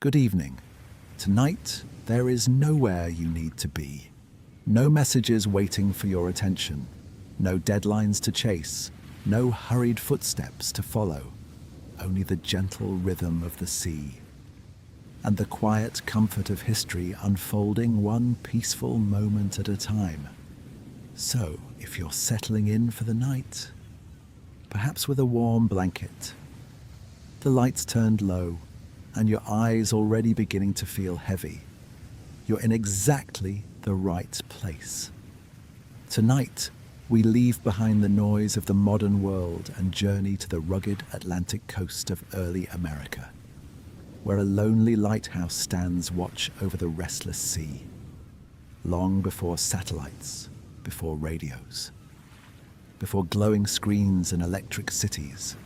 Good evening. Tonight, there is nowhere you need to be. No messages waiting for your attention. No deadlines to chase. No hurried footsteps to follow. Only the gentle rhythm of the sea. And the quiet comfort of history unfolding one peaceful moment at a time. So, if you're settling in for the night, perhaps with a warm blanket, the lights turned low, and your eyes already beginning to feel heavy, you're in exactly the right place. Tonight, we leave behind the noise of the modern world and journey to the rugged Atlantic coast of early America, where a lonely lighthouse stands watch over the restless sea, long before satellites, before radios, before glowing screens and electric cities.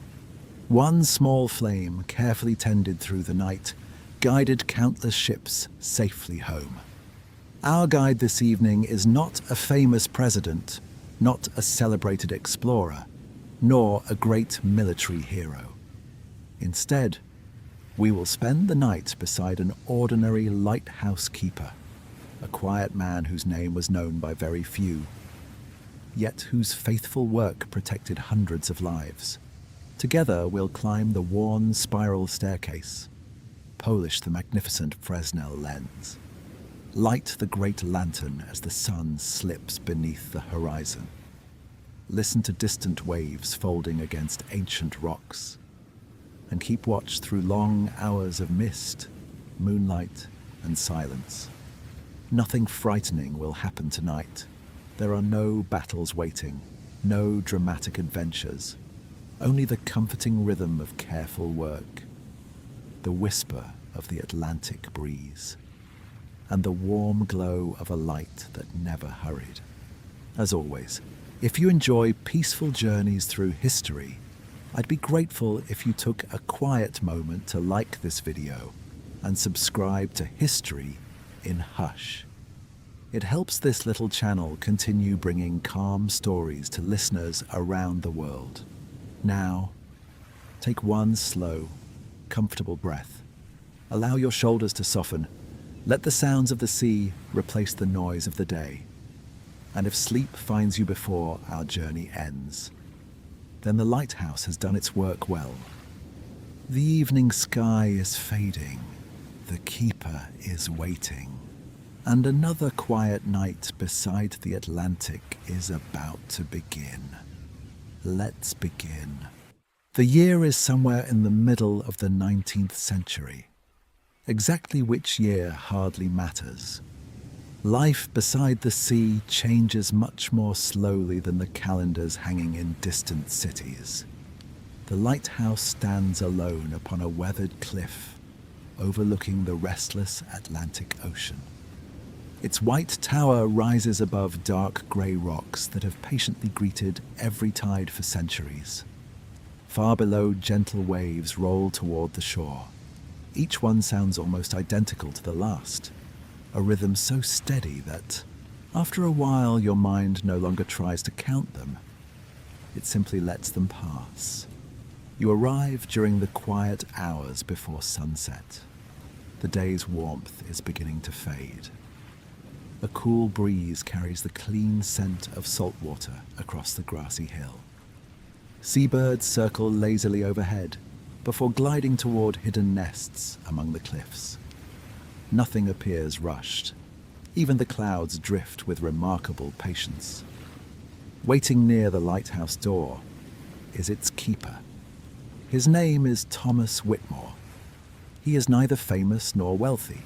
One small flame, carefully tended through the night, guided countless ships safely home. Our guide this evening is not a famous president, not a celebrated explorer, nor a great military hero. Instead, we will spend the night beside an ordinary lighthouse keeper, a quiet man whose name was known by very few, yet whose faithful work protected hundreds of lives. Together, we'll climb the worn spiral staircase, polish the magnificent Fresnel lens, light the great lantern as the sun slips beneath the horizon, listen to distant waves folding against ancient rocks, and keep watch through long hours of mist, moonlight, and silence. Nothing frightening will happen tonight. There are no battles waiting, no dramatic adventures. Only the comforting rhythm of careful work, the whisper of the Atlantic breeze, and the warm glow of a light that never hurried. As always, if you enjoy peaceful journeys through history, I'd be grateful if you took a quiet moment to like this video and subscribe to History in Hush. It helps this little channel continue bringing calm stories to listeners around the world. Now, take one slow, comfortable breath. Allow your shoulders to soften. Let the sounds of the sea replace the noise of the day. And if sleep finds you before our journey ends, then the lighthouse has done its work well. The evening sky is fading. The keeper is waiting. And another quiet night beside the Atlantic is about to begin. Let's begin. The year is somewhere in the middle of the 19th century. Exactly which year hardly matters. Life beside the sea changes much more slowly than the calendars hanging in distant cities. The lighthouse stands alone upon a weathered cliff, overlooking the restless Atlantic Ocean. Its white tower rises above dark grey rocks that have patiently greeted every tide for centuries. Far below, gentle waves roll toward the shore. Each one sounds almost identical to the last, a rhythm so steady that, after a while, your mind no longer tries to count them. It simply lets them pass. You arrive during the quiet hours before sunset. The day's warmth is beginning to fade. A cool breeze carries the clean scent of salt water across the grassy hill. Seabirds circle lazily overhead before gliding toward hidden nests among the cliffs. Nothing appears rushed. Even the clouds drift with remarkable patience. Waiting near the lighthouse door is its keeper. His name is Thomas Whitmore. He is neither famous nor wealthy.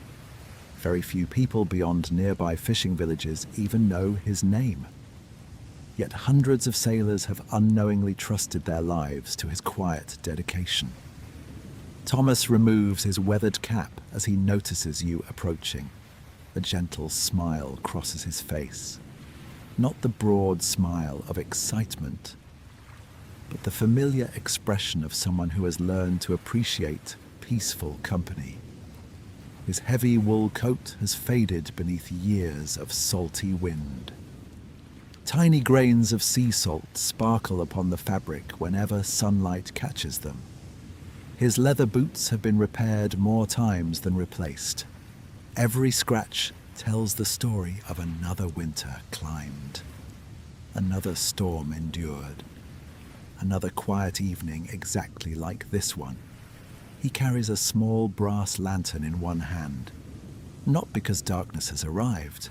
Very few people beyond nearby fishing villages even know his name. Yet hundreds of sailors have unknowingly trusted their lives to his quiet dedication. Thomas removes his weathered cap as he notices you approaching. A gentle smile crosses his face. Not the broad smile of excitement, but the familiar expression of someone who has learned to appreciate peaceful company. His heavy wool coat has faded beneath years of salty wind. Tiny grains of sea salt sparkle upon the fabric whenever sunlight catches them. His leather boots have been repaired more times than replaced. Every scratch tells the story of another winter climbed, another storm endured, another quiet evening exactly like this one. He carries a small brass lantern in one hand, not because darkness has arrived,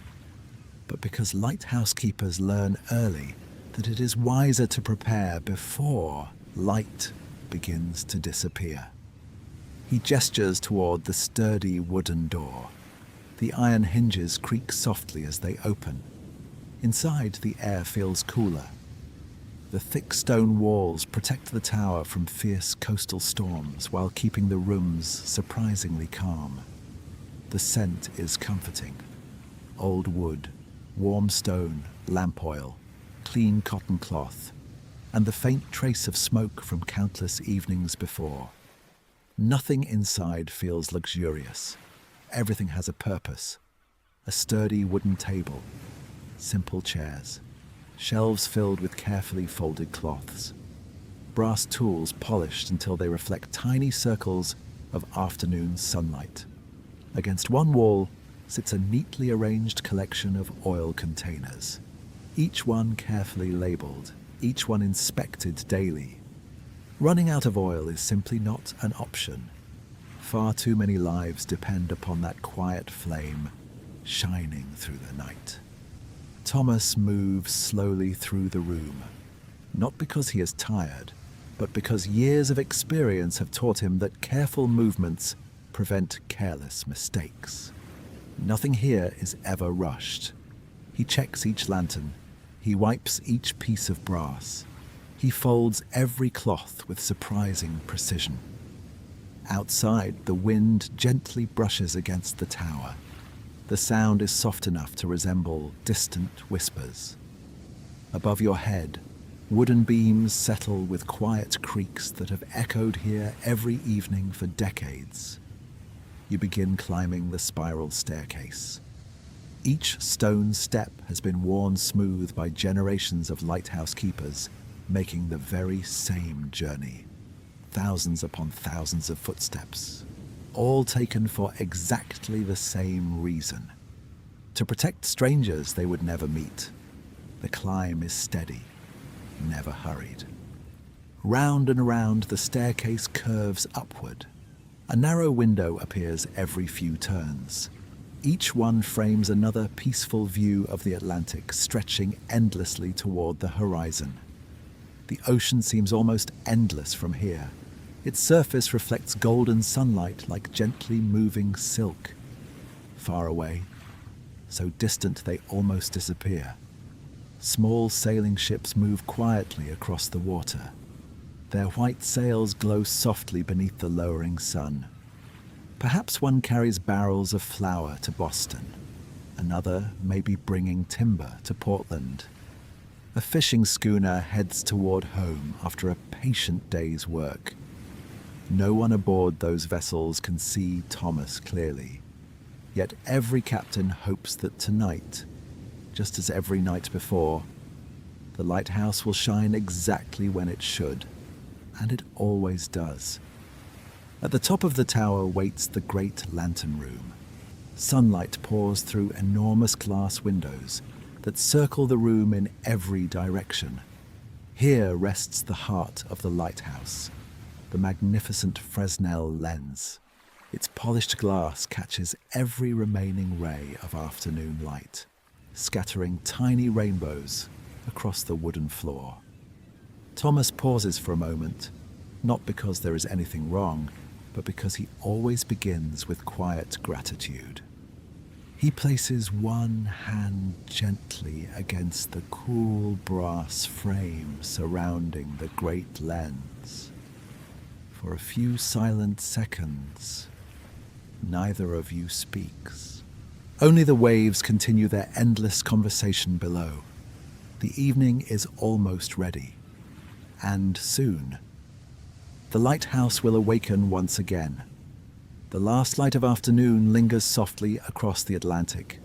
but because lighthouse keepers learn early that it is wiser to prepare before light begins to disappear. He gestures toward the sturdy wooden door. The iron hinges creak softly as they open. Inside, the air feels cooler. The thick stone walls protect the tower from fierce coastal storms while keeping the rooms surprisingly calm. The scent is comforting. Old wood, warm stone, lamp oil, clean cotton cloth, and the faint trace of smoke from countless evenings before. Nothing inside feels luxurious. Everything has a purpose. A sturdy wooden table, simple chairs, shelves filled with carefully folded cloths, brass tools polished until they reflect tiny circles of afternoon sunlight. Against one wall sits a neatly arranged collection of oil containers, each one carefully labeled, each one inspected daily. Running out of oil is simply not an option. Far too many lives depend upon that quiet flame shining through the night. Thomas moves slowly through the room, not because he is tired, but because years of experience have taught him that careful movements prevent careless mistakes. Nothing here is ever rushed. He checks each lantern. He wipes each piece of brass. He folds every cloth with surprising precision. Outside, the wind gently brushes against the tower. The sound is soft enough to resemble distant whispers. Above your head, wooden beams settle with quiet creaks that have echoed here every evening for decades. You begin climbing the spiral staircase. Each stone step has been worn smooth by generations of lighthouse keepers, making the very same journey. Thousands upon thousands of footsteps, all taken for exactly the same reason: to protect strangers they would never meet. The climb is steady, never hurried. Round and round the staircase curves upward. A narrow window appears every few turns. Each one frames another peaceful view of the Atlantic stretching endlessly toward the horizon. The ocean seems almost endless from here. Its surface reflects golden sunlight like gently moving silk. Far away, so distant they almost disappear, small sailing ships move quietly across the water. Their white sails glow softly beneath the lowering sun. Perhaps one carries barrels of flour to Boston. Another may be bringing timber to Portland. A fishing schooner heads toward home after a patient day's work. No one aboard those vessels can see Thomas clearly. Yet every captain hopes that tonight, just as every night before, the lighthouse will shine exactly when it should, and it always does. At the top of the tower waits the great lantern room. Sunlight pours through enormous glass windows that circle the room in every direction. Here rests the heart of the lighthouse, the magnificent Fresnel lens. Its polished glass catches every remaining ray of afternoon light, scattering tiny rainbows across the wooden floor. Thomas pauses for a moment, not because there is anything wrong, but because he always begins with quiet gratitude. He places one hand gently against the cool brass frame surrounding the great lens. For a few silent seconds, neither of you speaks. Only the waves continue their endless conversation below. The evening is almost ready, and soon, the lighthouse will awaken once again. The last light of afternoon lingers softly across the Atlantic.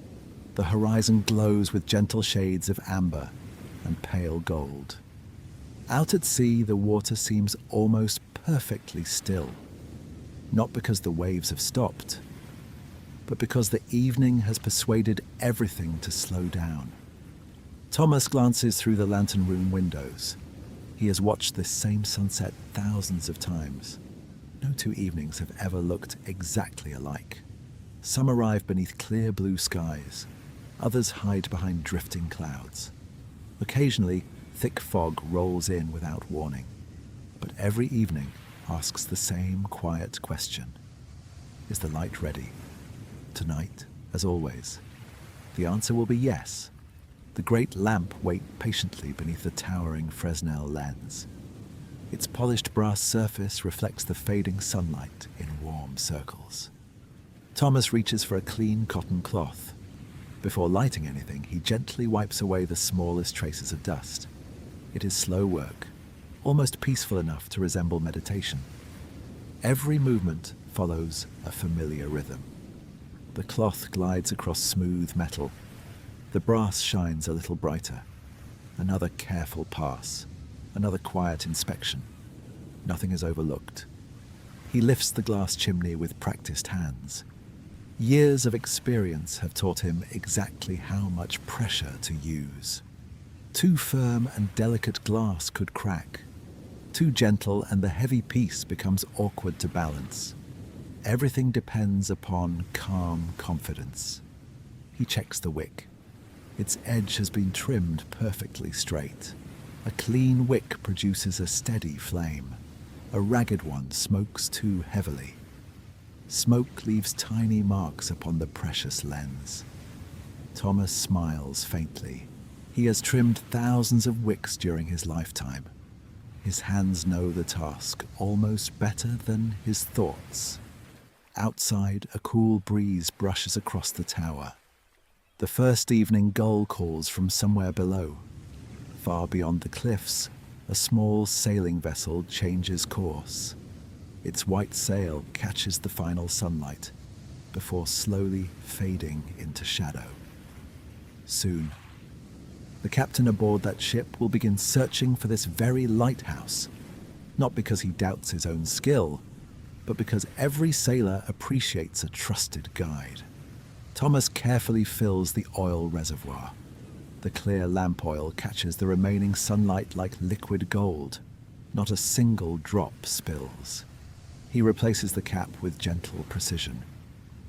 The horizon glows with gentle shades of amber and pale gold. Out at sea, the water seems almost perfectly still. not because the waves have stopped, but because the evening has persuaded everything to slow down. Thomas glances through the lantern room windows. He has watched this same sunset thousands of times. No two evenings have ever looked exactly alike. Some arrive beneath clear blue skies. Others hide behind drifting clouds. Occasionally, thick fog rolls in without warning. But every evening asks the same quiet question. Is the light ready? Tonight, as always, the answer will be yes. The great lamp waits patiently beneath the towering Fresnel lens. Its polished brass surface reflects the fading sunlight in warm circles. Thomas reaches for a clean cotton cloth. Before lighting anything, he gently wipes away the smallest traces of dust. It is slow work, almost peaceful enough to resemble meditation. Every movement follows a familiar rhythm. The cloth glides across smooth metal. The brass shines a little brighter. Another careful pass. Another quiet inspection. Nothing is overlooked. He lifts the glass chimney with practiced hands. Years of experience have taught him exactly how much pressure to use. Too firm and delicate glass could crack. Too gentle and the heavy piece becomes awkward to balance. Everything depends upon calm confidence. He checks the wick. Its edge has been trimmed perfectly straight. A clean wick produces a steady flame. A ragged one smokes too heavily. Smoke leaves tiny marks upon the precious lens. Thomas smiles faintly. He has trimmed thousands of wicks during his lifetime. His hands know the task almost better than his thoughts. Outside, a cool breeze brushes across the tower. The first evening gull calls from somewhere below. Far beyond the cliffs, a small sailing vessel changes course. Its white sail catches the final sunlight before slowly fading into shadow. Soon, the captain aboard that ship will begin searching for this very lighthouse, not because he doubts his own skill, but because every sailor appreciates a trusted guide. Thomas carefully fills the oil reservoir. The clear lamp oil catches the remaining sunlight like liquid gold. Not a single drop spills. He replaces the cap with gentle precision.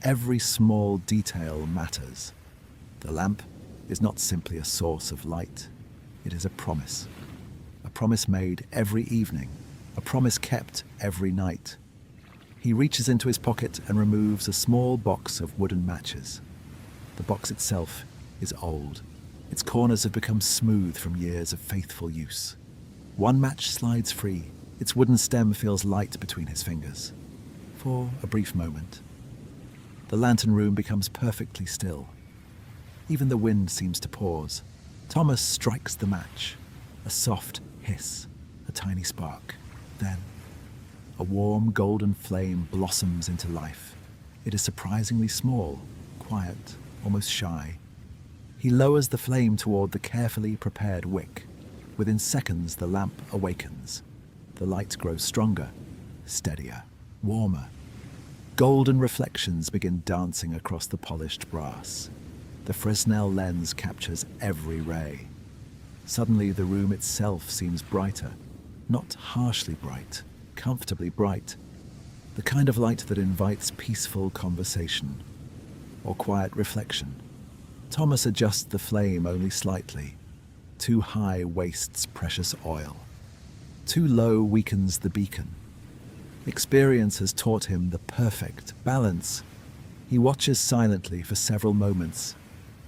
Every small detail matters. The lamp is not simply a source of light. It is a promise. A promise made every evening. A promise kept every night. He reaches into his pocket and removes a small box of wooden matches. The box itself is old. Its corners have become smooth from years of faithful use. One match slides free. Its wooden stem feels light between his fingers. For a brief moment, the lantern room becomes perfectly still. Even the wind seems to pause. Thomas strikes the match. A soft hiss, a tiny spark. Then, a warm golden flame blossoms into life. It is surprisingly small, quiet, almost shy. He lowers the flame toward the carefully prepared wick. Within seconds, the lamp awakens. The light grows stronger, steadier, warmer. Golden reflections begin dancing across the polished brass. The Fresnel lens captures every ray. Suddenly, the room itself seems brighter, not harshly bright, comfortably bright. The kind of light that invites peaceful conversation or quiet reflection. Thomas adjusts the flame only slightly. Too high wastes precious oil. Too low weakens the beacon. Experience has taught him the perfect balance. He watches silently for several moments.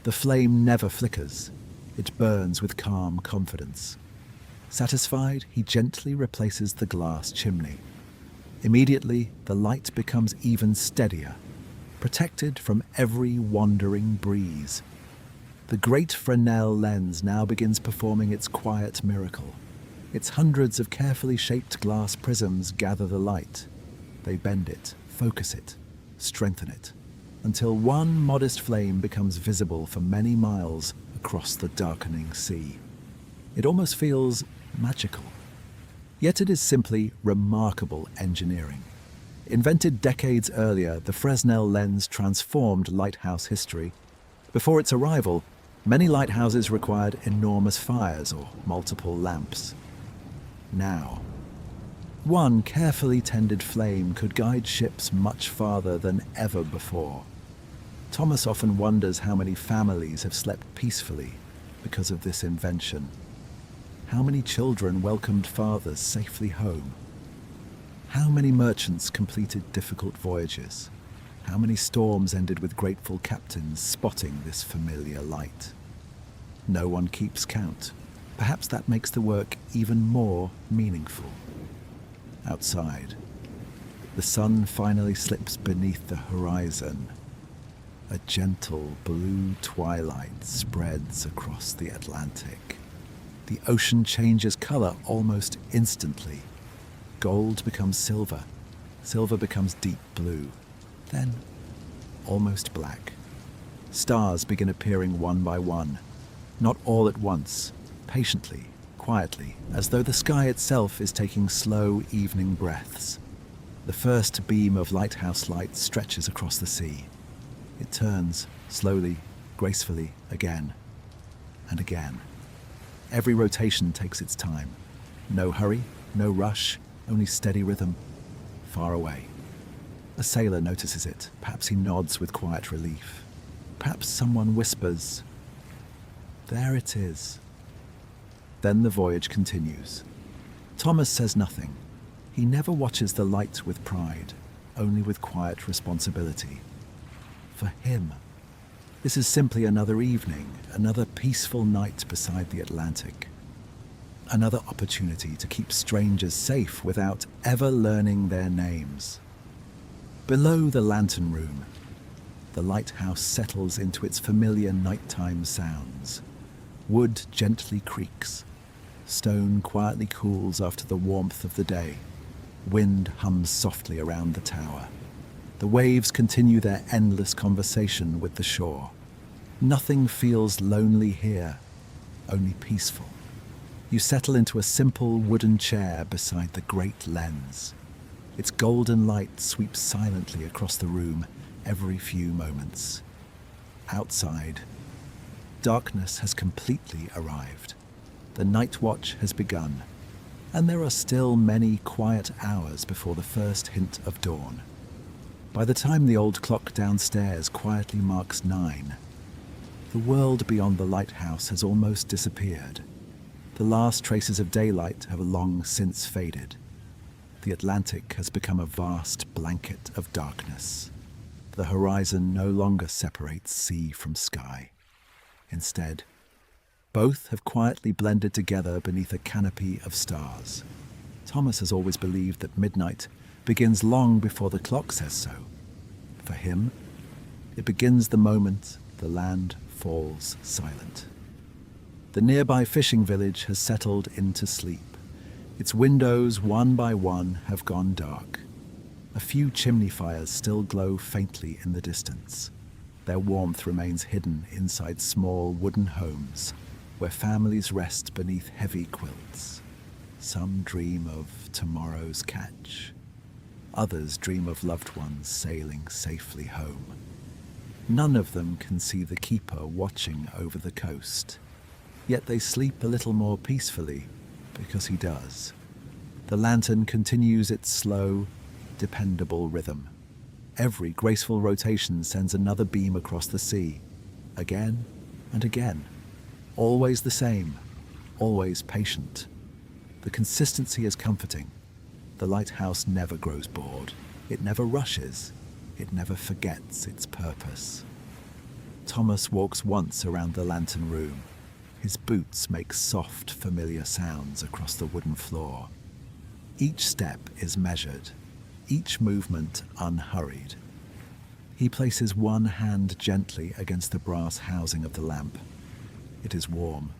The flame never flickers. It burns with calm confidence. Satisfied, he gently replaces the glass chimney. Immediately, the light becomes even steadier, protected from every wandering breeze. The great Fresnel lens now begins performing its quiet miracle. Its hundreds of carefully shaped glass prisms gather the light. They bend it, focus it, strengthen it, until one modest flame becomes visible for many miles across the darkening sea. It almost feels magical. Yet it is simply remarkable engineering. Invented decades earlier, the Fresnel lens transformed lighthouse history. Before its arrival, many lighthouses required enormous fires or multiple lamps. Now, one carefully tended flame could guide ships much farther than ever before. Thomas often wonders how many families have slept peacefully because of this invention. How many children welcomed fathers safely home? How many merchants completed difficult voyages? How many storms ended with grateful captains spotting this familiar light? No one keeps count. Perhaps that makes the work even more meaningful. Outside, the sun finally slips beneath the horizon. A gentle blue twilight spreads across the Atlantic. The ocean changes color almost instantly. Gold becomes silver. Silver becomes deep blue. Then, almost black. Stars begin appearing one by one. Not all at once, patiently, quietly, as though the sky itself is taking slow evening breaths. The first beam of lighthouse light stretches across the sea. It turns, slowly, gracefully, again and again. Every rotation takes its time. No hurry, no rush, only steady rhythm. Far away. A sailor notices it. Perhaps he nods with quiet relief. Perhaps someone whispers, "There it is." Then the voyage continues. Thomas says nothing. He never watches the light with pride, only with quiet responsibility. For him, this is simply another evening, another peaceful night beside the Atlantic. Another opportunity to keep strangers safe without ever learning their names. Below the lantern room, the lighthouse settles into its familiar nighttime sounds. Wood gently creaks. Stone quietly cools after the warmth of the day. Wind hums softly around the tower. The waves continue their endless conversation with the shore. Nothing feels lonely here, only peaceful. You settle into a simple wooden chair beside the great lens. Its golden light sweeps silently across the room every few moments. Outside, darkness has completely arrived. The night watch has begun, and there are still many quiet hours before the first hint of dawn. By the time the old clock downstairs quietly marks 9, the world beyond the lighthouse has almost disappeared. The last traces of daylight have long since faded. The Atlantic has become a vast blanket of darkness. The horizon no longer separates sea from sky. Instead, both have quietly blended together beneath a canopy of stars. Thomas has always believed that midnight begins long before the clock says so. For him, it begins the moment the land falls silent. The nearby fishing village has settled into sleep. Its windows, one by one, have gone dark. A few chimney fires still glow faintly in the distance. Their warmth remains hidden inside small wooden homes where families rest beneath heavy quilts. Some dream of tomorrow's catch. Others dream of loved ones sailing safely home. None of them can see the keeper watching over the coast. Yet they sleep a little more peacefully because he does. The lantern continues its slow, dependable rhythm. Every graceful rotation sends another beam across the sea, again and again. Always the same, always patient. The consistency is comforting. The lighthouse never grows bored. It never rushes. It never forgets its purpose. Thomas walks once around the lantern room. His boots make soft, familiar sounds across the wooden floor. Each step is measured, each movement unhurried. He places one hand gently against the brass housing of the lamp. It is warm,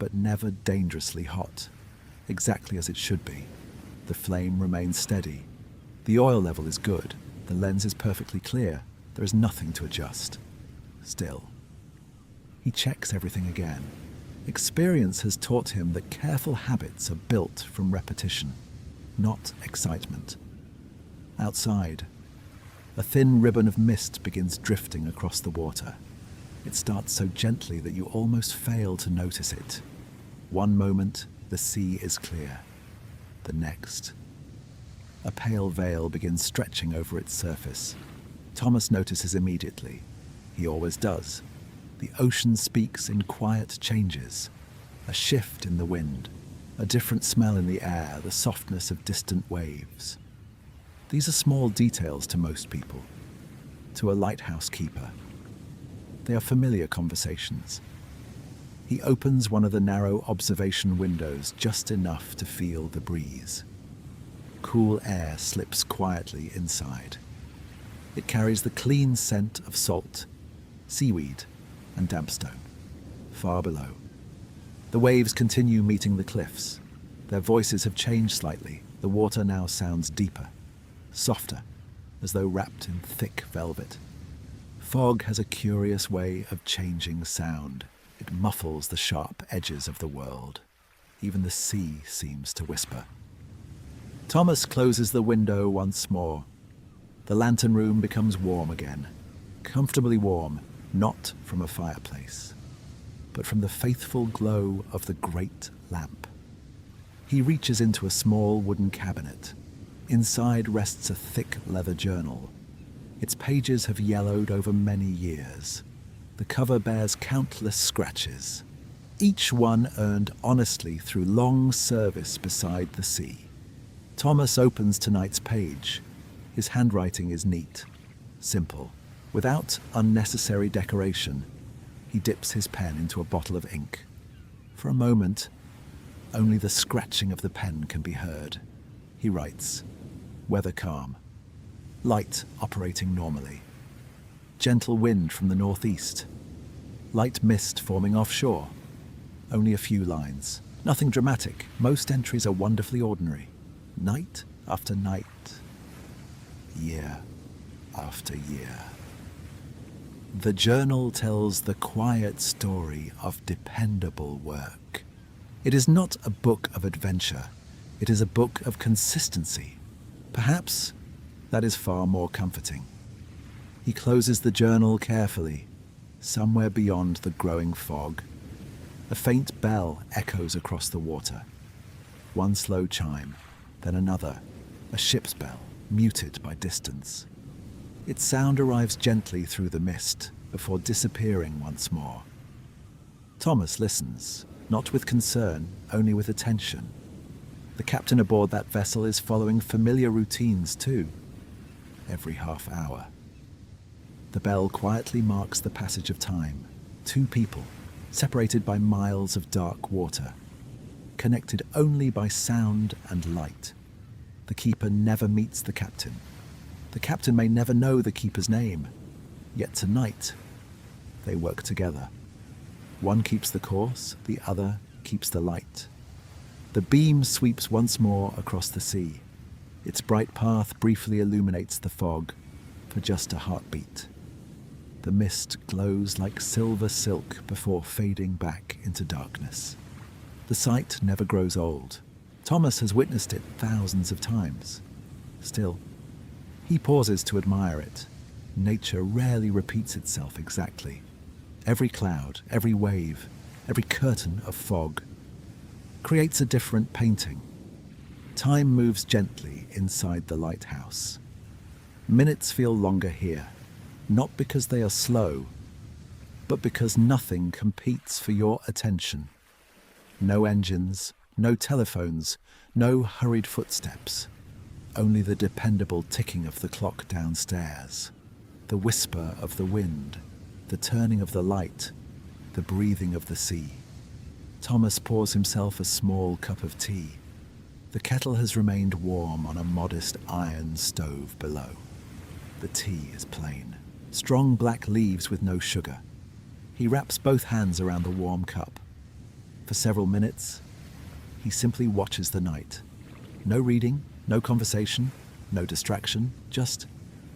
but never dangerously hot, exactly as it should be. The flame remains steady. The oil level is good. The lens is perfectly clear. There is nothing to adjust. Still, he checks everything again. Experience has taught him that careful habits are built from repetition, not excitement. Outside, a thin ribbon of mist begins drifting across the water. It starts so gently that you almost fail to notice it. One moment, the sea is clear. The next, a pale veil begins stretching over its surface. Thomas notices immediately. He always does. The ocean speaks in quiet changes. A shift in the wind, a different smell in the air, the softness of distant waves. These are small details to most people. To a lighthouse keeper, they are familiar conversations. He opens one of the narrow observation windows just enough to feel the breeze. Cool air slips quietly inside. It carries the clean scent of salt, seaweed, and dampstone. Far below, the waves continue meeting the cliffs. Their voices have changed slightly. The water now sounds deeper, softer, as though wrapped in thick velvet. Fog has a curious way of changing sound. It muffles the sharp edges of the world. Even the sea seems to whisper. Thomas closes the window once more. The lantern room becomes warm again. Comfortably warm, not from a fireplace, but from the faithful glow of the great lamp. He reaches into a small wooden cabinet. Inside rests a thick leather journal. Its pages have yellowed over many years. The cover bears countless scratches, each one earned honestly through long service beside the sea. Thomas opens tonight's page. His handwriting is neat, simple, without unnecessary decoration. He dips his pen into a bottle of ink. For a moment, only the scratching of the pen can be heard. He writes, "Weather calm. Light operating normally. Gentle wind from the northeast. Light mist forming offshore. Only a few lines. Nothing dramatic. Most entries are wonderfully ordinary. Night after night. Year after year." The journal tells the quiet story of dependable work. It is not a book of adventure. It is a book of consistency. Perhaps that is far more comforting. He closes the journal carefully. Somewhere beyond the growing fog, a faint bell echoes across the water. One slow chime, then another, a ship's bell, muted by distance. Its sound arrives gently through the mist before disappearing once more. Thomas listens, not with concern, only with attention. The captain aboard that vessel is following familiar routines too, every half hour. The bell quietly marks the passage of time. Two people, separated by miles of dark water, connected only by sound and light. The keeper never meets the captain. The captain may never know the keeper's name. Yet tonight, they work together. One keeps the course, the other keeps the light. The beam sweeps once more across the sea. Its bright path briefly illuminates the fog for just a heartbeat. The mist glows like silver silk before fading back into darkness. The sight never grows old. Thomas has witnessed it thousands of times. Still, he pauses to admire it. Nature rarely repeats itself exactly. Every cloud, every wave, every curtain of fog creates a different painting. Time moves gently inside the lighthouse. Minutes feel longer here, not because they are slow, but because nothing competes for your attention. No engines, no telephones, no hurried footsteps. Only the dependable ticking of the clock downstairs, the whisper of the wind, the turning of the light, the breathing of the sea. Thomas pours himself a small cup of tea. The kettle has remained warm on a modest iron stove below. The tea is plain. Strong black leaves with no sugar. He wraps both hands around the warm cup. For several minutes, he simply watches the night. No reading, no conversation, no distraction, just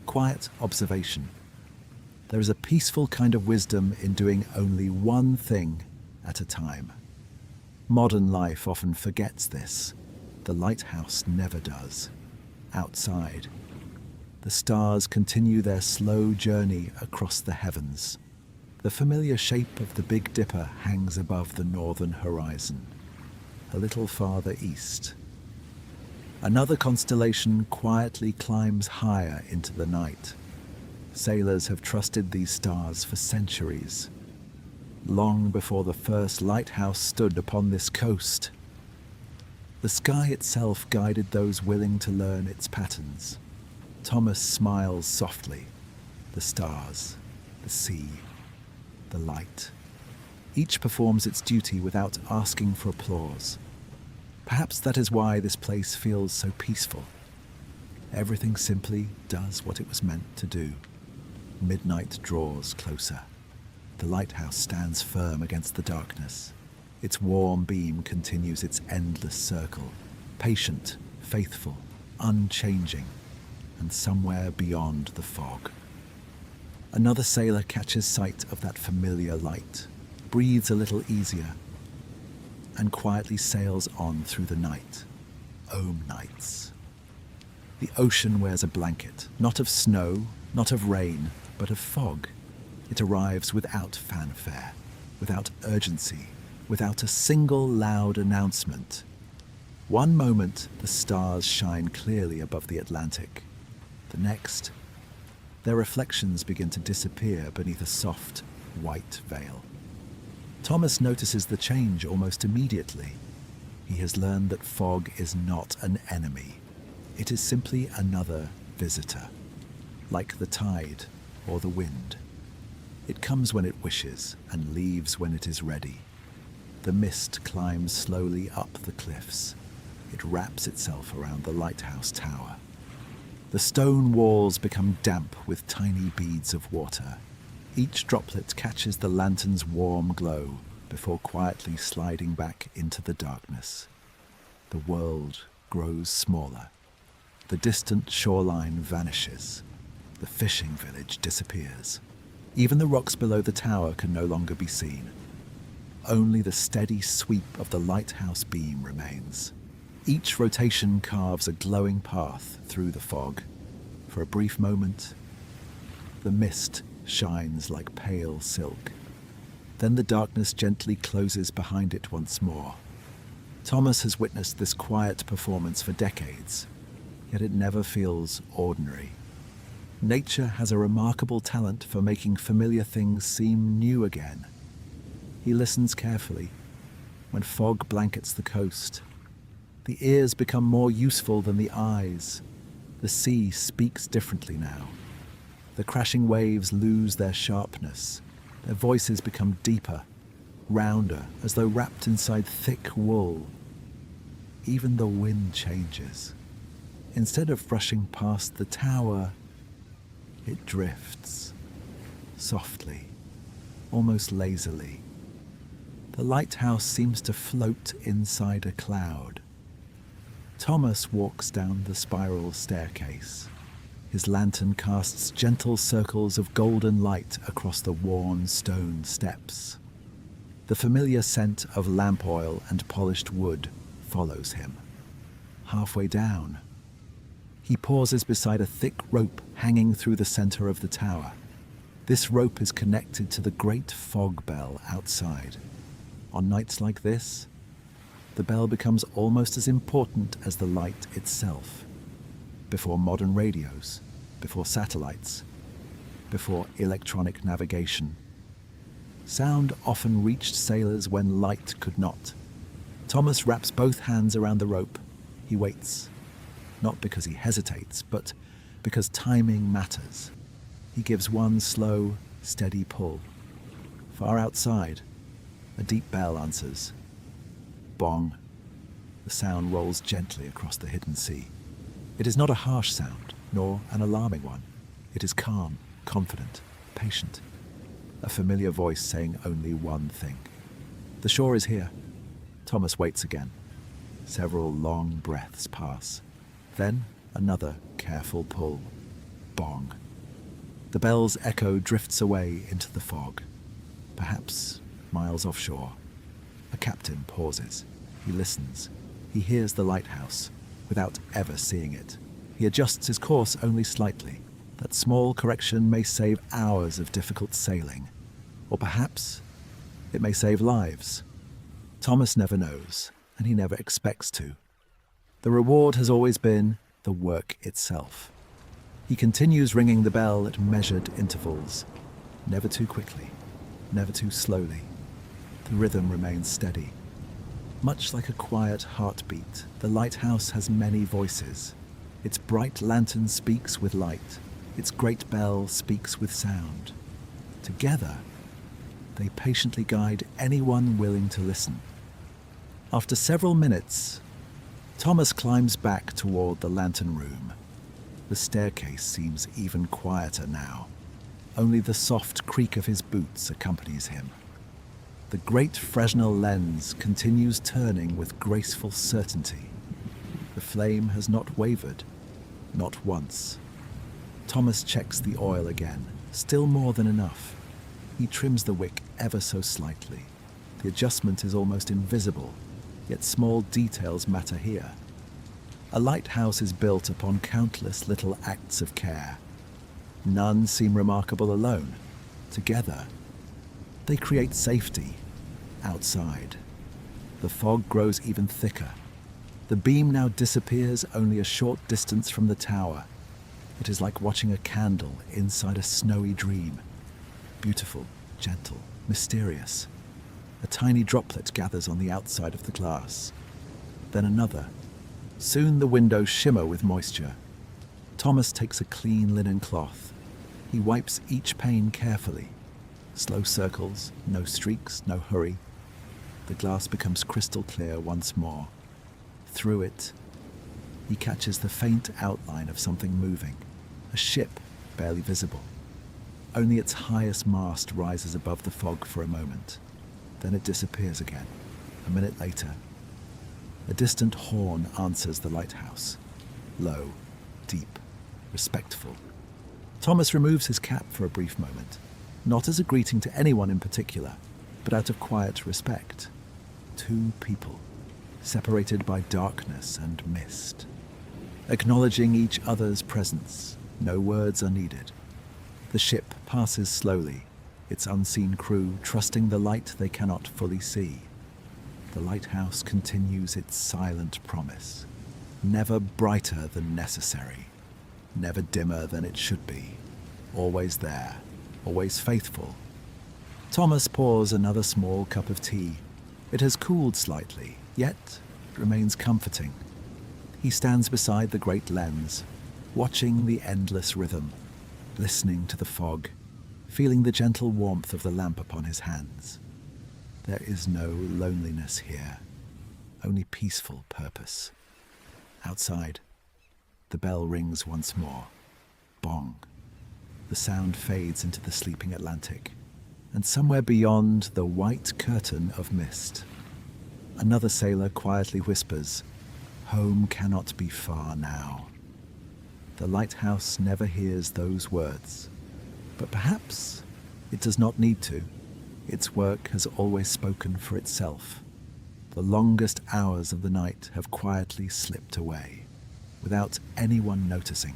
quiet observation. There is a peaceful kind of wisdom in doing only one thing at a time. Modern life often forgets this. The lighthouse never does. Outside, The stars continue their slow journey across the heavens. The familiar shape of the Big Dipper hangs above the northern horizon, a little farther east. Another constellation quietly climbs higher into the night. Sailors have trusted these stars for centuries, long before the first lighthouse stood upon this coast. The sky itself guided those willing to learn its patterns. Thomas smiles softly. The stars, the sea, the light. Each performs its duty without asking for applause. Perhaps that is why this place feels so peaceful. Everything simply does what it was meant to do. Midnight draws closer. The lighthouse stands firm against the darkness. Its warm beam continues its endless circle, patient, faithful, unchanging, and somewhere beyond the fog. Another sailor catches sight of that familiar light, breathes a little easier, and quietly sails on through the night. Nights. The ocean wears a blanket, not of snow, not of rain, but of fog. It arrives without fanfare, without urgency, without a single loud announcement. One moment, the stars shine clearly above the Atlantic. The next, their reflections begin to disappear beneath a soft, white veil. Thomas notices the change almost immediately. He has learned that fog is not an enemy. It is simply another visitor, like the tide or the wind. It comes when it wishes and leaves when it is ready. The mist climbs slowly up the cliffs. It wraps itself around the lighthouse tower. The stone walls become damp with tiny beads of water. Each droplet catches the lantern's warm glow before quietly sliding back into the darkness. The world grows smaller. The distant shoreline vanishes. The fishing village disappears. Even the rocks below the tower can no longer be seen. Only the steady sweep of the lighthouse beam remains. Each rotation carves a glowing path through the fog. For a brief moment, the mist shines like pale silk. Then the darkness gently closes behind it once more. Thomas has witnessed this quiet performance for decades, yet it never feels ordinary. Nature has a remarkable talent for making familiar things seem new again. He listens carefully. When fog blankets the coast, the ears become more useful than the eyes. The sea speaks differently now. The crashing waves lose their sharpness. Their voices become deeper, rounder, as though wrapped inside thick wool. Even the wind changes. Instead of rushing past the tower, it drifts, softly, almost lazily. The lighthouse seems to float inside a cloud. Thomas walks down the spiral staircase. His lantern casts gentle circles of golden light across the worn stone steps. The familiar scent of lamp oil and polished wood follows him. Halfway down, he pauses beside a thick rope hanging through the center of the tower. This rope is connected to the great fog bell outside. On nights like this, the bell becomes almost as important as the light itself. Before modern radios, before satellites, before electronic navigation, sound often reached sailors when light could not. Thomas wraps both hands around the rope. He waits, not because he hesitates, but because timing matters. He gives one slow, steady pull. Far outside, a deep bell answers. Bong. The sound rolls gently across the hidden sea. It is not a harsh sound, nor an alarming one. It is calm, confident, patient. A familiar voice saying only one thing. The shore is here. Thomas waits again. Several long breaths pass. Then another careful pull. Bong. The bell's echo drifts away into the fog. Perhaps miles offshore. A captain pauses. He listens. He hears the lighthouse without ever seeing it. He adjusts his course only slightly. That small correction may save hours of difficult sailing. Or perhaps it may save lives. Thomas never knows, and he never expects to. The reward has always been the work itself. He continues ringing the bell at measured intervals, never too quickly, never too slowly. The rhythm remains steady. Much like a quiet heartbeat, the lighthouse has many voices. Its bright lantern speaks with light. Its great bell speaks with sound. Together, they patiently guide anyone willing to listen. After several minutes, Thomas climbs back toward the lantern room. The staircase seems even quieter now. Only the soft creak of his boots accompanies him. The great Fresnel lens continues turning with graceful certainty. The flame has not wavered, not once. Thomas checks the oil again, still more than enough. He trims the wick ever so slightly. The adjustment is almost invisible, yet small details matter here. A lighthouse is built upon countless little acts of care. None seem remarkable alone. Together, they create safety outside. The fog grows even thicker. The beam now disappears only a short distance from the tower. It is like watching a candle inside a snowy dream. Beautiful, gentle, mysterious. A tiny droplet gathers on the outside of the glass. Then another. Soon the windows shimmer with moisture. Thomas takes a clean linen cloth. He wipes each pane carefully. Slow circles, no streaks, no hurry. The glass becomes crystal clear once more. Through it, he catches the faint outline of something moving. A ship, barely visible. Only its highest mast rises above the fog for a moment. Then it disappears again. A minute later, a distant horn answers the lighthouse. Low, deep, respectful. Thomas removes his cap for a brief moment, not as a greeting to anyone in particular, but out of quiet respect. Two people, separated by darkness and mist. Acknowledging each other's presence, no words are needed. The ship passes slowly, its unseen crew trusting the light they cannot fully see. The lighthouse continues its silent promise, never brighter than necessary, never dimmer than it should be, always there, always faithful. Thomas pours another small cup of tea. It has cooled slightly, yet remains comforting. He stands beside the great lens, watching the endless rhythm, listening to the fog, feeling the gentle warmth of the lamp upon his hands. There is no loneliness here, only peaceful purpose. Outside, the bell rings once more. Bong. The sound fades into the sleeping Atlantic, and somewhere beyond the white curtain of mist, another sailor quietly whispers, "Home cannot be far now." The lighthouse never hears those words, but perhaps it does not need to. Its work has always spoken for itself. The longest hours of the night have quietly slipped away, without anyone noticing.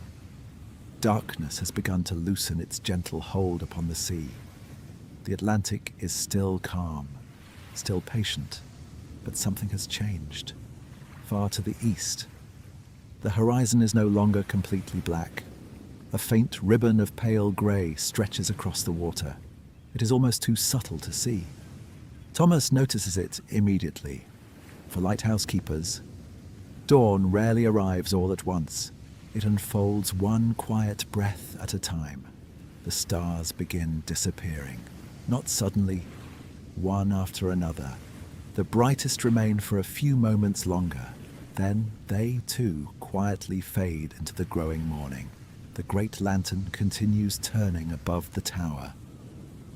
Darkness has begun to loosen its gentle hold upon the sea. The Atlantic is still calm, still patient, but something has changed. Far to the east, the horizon is no longer completely black. A faint ribbon of pale grey stretches across the water. It is almost too subtle to see. Thomas notices it immediately. For lighthouse keepers, dawn rarely arrives all at once. It unfolds one quiet breath at a time. The stars begin disappearing, not suddenly, one after another. The brightest remain for a few moments longer. Then they, too, quietly fade into the growing morning. The great lantern continues turning above the tower.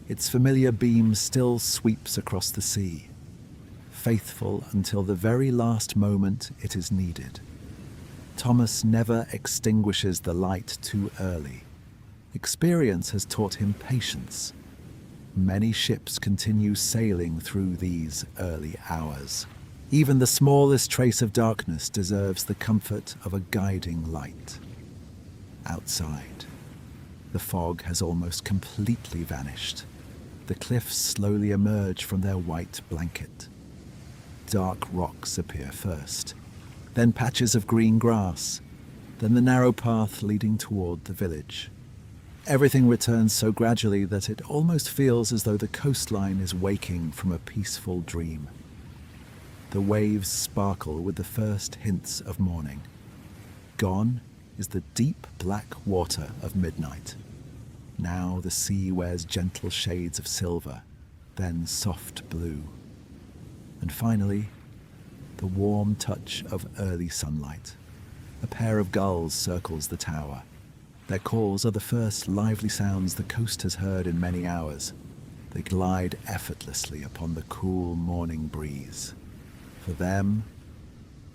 Its familiar beam still sweeps across the sea, faithful until the very last moment it is needed. Thomas never extinguishes the light too early. Experience has taught him patience. Many ships continue sailing through these early hours. Even the smallest trace of darkness deserves the comfort of a guiding light. outside. The fog has almost completely vanished. The cliffs slowly emerge from their white blanket. Dark rocks appear first, then patches of green grass, then the narrow path leading toward the village. Everything returns so gradually that it almost feels as though the coastline is waking from a peaceful dream. The waves sparkle with the first hints of morning. Gone is the deep black water of midnight. Now the sea wears gentle shades of silver, then soft blue. And finally, the warm touch of early sunlight. A pair of gulls circles the tower. Their calls are the first lively sounds the coast has heard in many hours. They glide effortlessly upon the cool morning breeze. For them,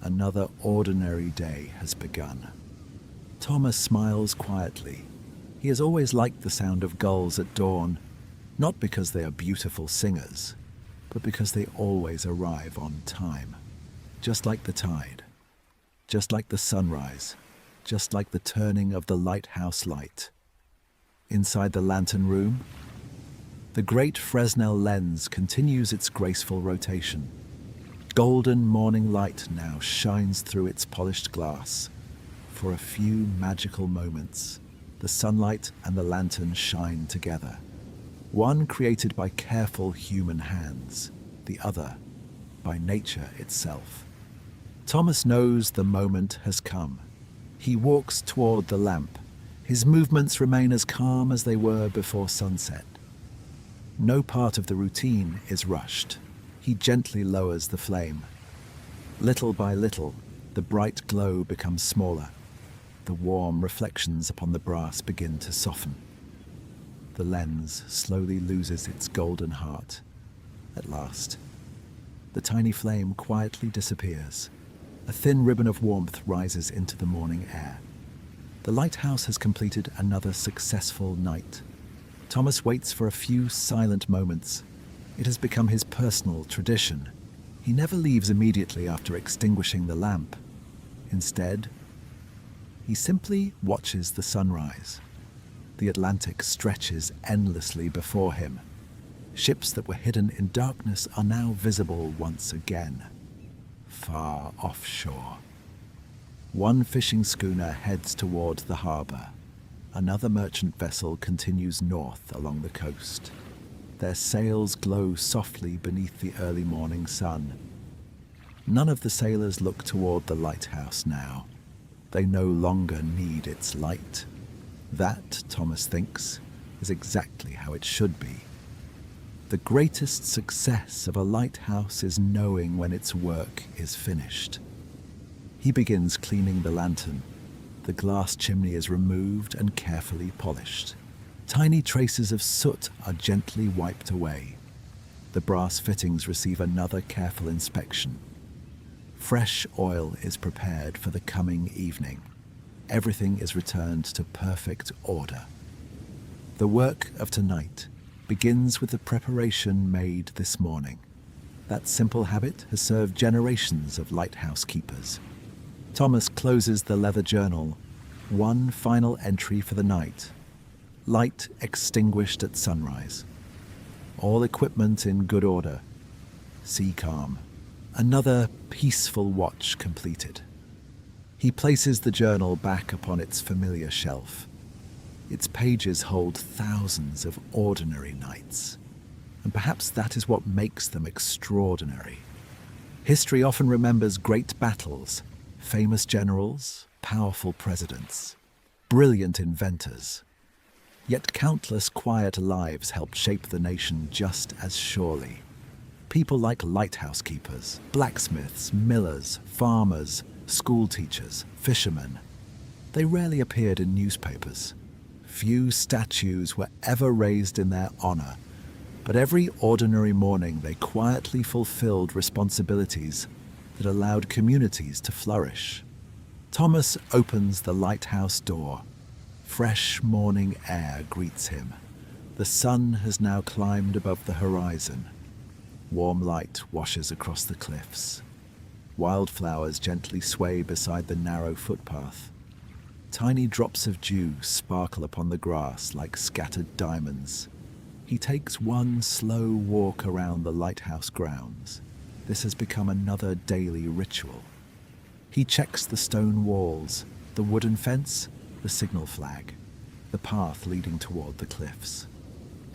another ordinary day has begun. Thomas smiles quietly. He has always liked the sound of gulls at dawn, not because they are beautiful singers, but because they always arrive on time. Just like the tide, just like the sunrise, just like the turning of the lighthouse light. Inside the lantern room, the great Fresnel lens continues its graceful rotation. Golden morning light now shines through its polished glass. For a few magical moments, the sunlight and the lantern shine together. One created by careful human hands, the other by nature itself. Thomas knows the moment has come. He walks toward the lamp. His movements remain as calm as they were before sunset. No part of the routine is rushed. He gently lowers the flame. Little by little, the bright glow becomes smaller. The warm reflections upon the brass begin to soften. The lens slowly loses its golden heart. At last, the tiny flame quietly disappears. A thin ribbon of warmth rises into the morning air. The lighthouse has completed another successful night. Thomas waits for a few silent moments. It has become his personal tradition. He never leaves immediately after extinguishing the lamp. Instead, he simply watches the sunrise. The Atlantic stretches endlessly before him. Ships that were hidden in darkness are now visible once again, far offshore. One fishing schooner heads toward the harbor. Another merchant vessel continues north along the coast. Their sails glow softly beneath the early morning sun. None of the sailors look toward the lighthouse now. They no longer need its light. That, Thomas thinks, is exactly how it should be. The greatest success of a lighthouse is knowing when its work is finished. He begins cleaning the lantern. The glass chimney is removed and carefully polished. Tiny traces of soot are gently wiped away. The brass fittings receive another careful inspection. Fresh oil is prepared for the coming evening. Everything is returned to perfect order. The work of tonight begins with the preparation made this morning. That simple habit has served generations of lighthouse keepers. Thomas closes the leather journal. One final entry for the night. Light extinguished at sunrise. All equipment in good order. Sea calm. Another peaceful watch completed. He places the journal back upon its familiar shelf. Its pages hold thousands of ordinary nights. And perhaps that is what makes them extraordinary. History often remembers great battles, famous generals, powerful presidents, brilliant inventors. Yet countless quiet lives helped shape the nation just as surely. People like lighthouse keepers, blacksmiths, millers, farmers, school teachers, fishermen. They rarely appeared in newspapers. Few statues were ever raised in their honor, but every ordinary morning they quietly fulfilled responsibilities that allowed communities to flourish. Thomas opens the lighthouse door. Fresh morning air greets him. The sun has now climbed above the horizon. Warm light washes across the cliffs. Wildflowers gently sway beside the narrow footpath. Tiny drops of dew sparkle upon the grass like scattered diamonds. He takes one slow walk around the lighthouse grounds. This has become another daily ritual. He checks the stone walls, the wooden fence, the signal flag, the path leading toward the cliffs.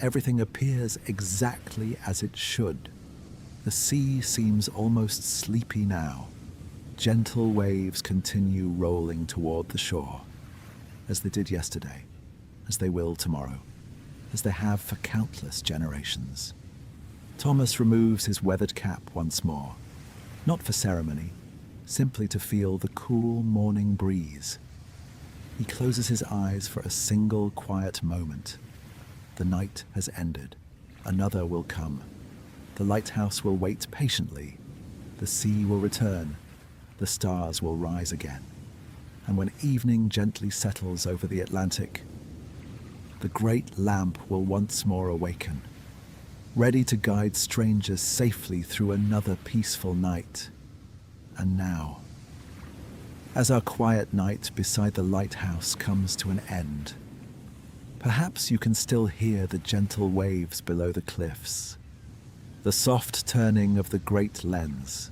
Everything appears exactly as it should. The sea seems almost sleepy now. Gentle waves continue rolling toward the shore, as they did yesterday, as they will tomorrow, as they have for countless generations. Thomas removes his weathered cap once more, not for ceremony, simply to feel the cool morning breeze. He closes his eyes for a single quiet moment. The night has ended. Another will come. The lighthouse will wait patiently. The sea will return. The stars will rise again. And when evening gently settles over the Atlantic, the great lamp will once more awaken, ready to guide strangers safely through another peaceful night. And now, as our quiet night beside the lighthouse comes to an end, perhaps you can still hear the gentle waves below the cliffs, the soft turning of the great lens,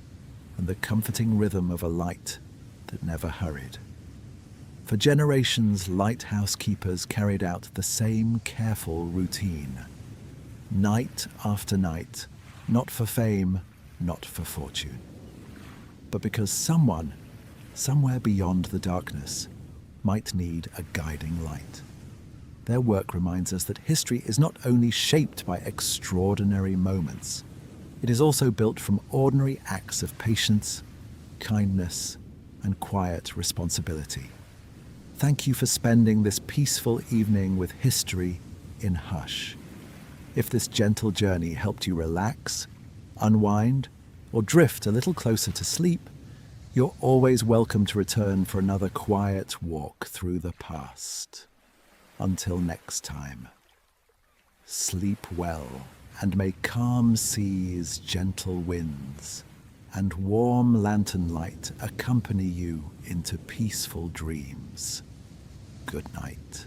and the comforting rhythm of a light that never hurried. For generations, lighthouse keepers carried out the same careful routine, night after night, not for fame, not for fortune, but because someone, somewhere beyond the darkness, might need a guiding light. Their work reminds us that history is not only shaped by extraordinary moments, it is also built from ordinary acts of patience, kindness, and quiet responsibility. Thank you for spending this peaceful evening with history in hush. If this gentle journey helped you relax, unwind, or drift a little closer to sleep, you're always welcome to return for another quiet walk through the past. Until next time, sleep well, and may calm seas, gentle winds, and warm lantern light accompany you into peaceful dreams. Good night.